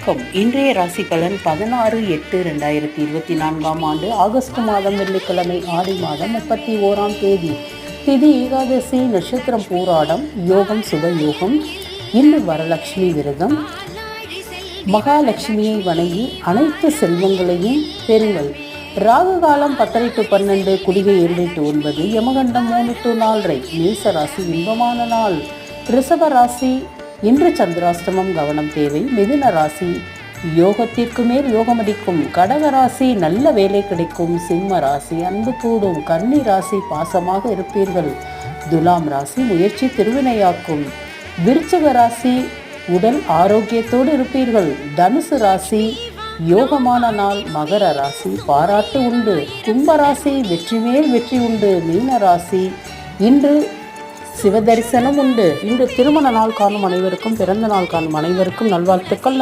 வணக்கம். இன்றைய ராசி பலன் 16/8/2024 ஆகஸ்ட் மாதம் வெள்ளிக்கிழமை, ஆடி மாதம் 31ஆம் தேதி. திதி ஏகாதசி, நட்சத்திரம் பூராடம், யோகம் சுபயோகம். இன்று வரலட்சுமி விரதம். மகாலட்சுமியை வணங்கி அனைத்து செல்வங்களையும் பெறுங்கள். ராகு காலம் 10 to 12, குடிகை 2 to 9, யமகண்டம் 3 to 4. மேச ராசி இன்பமான நாள். ரிஷப ராசி இன்று சந்திராஷ்டமம், கவனம் தேவை. மிதுன ராசி யோகத்திற்கு மேல் யோகமடிக்கும். கடக ராசி நல்ல வேலை கிடைக்கும். சிம்ம ராசி அன்பு கூடும். கன்னி ராசி பாசமாக இருப்பீர்கள். துலாம் ராசி முயற்சி திருவினையாக்கும். விருச்சிக ராசி உடல் ஆரோக்கியத்தோடு இருப்பீர்கள். தனுசு ராசி யோகமான நாள். மகர ராசி பாராட்டு உண்டு. கும்பராசி வெற்றி மேல் வெற்றி உண்டு. மீன ராசி இன்று சிவதரிசனம் உண்டு. இன்று திருமண நாள் காணும் அனைவருக்கும், பிறந்த நாள் காணும் அனைவருக்கும் நல்வாழ்த்துக்கள்.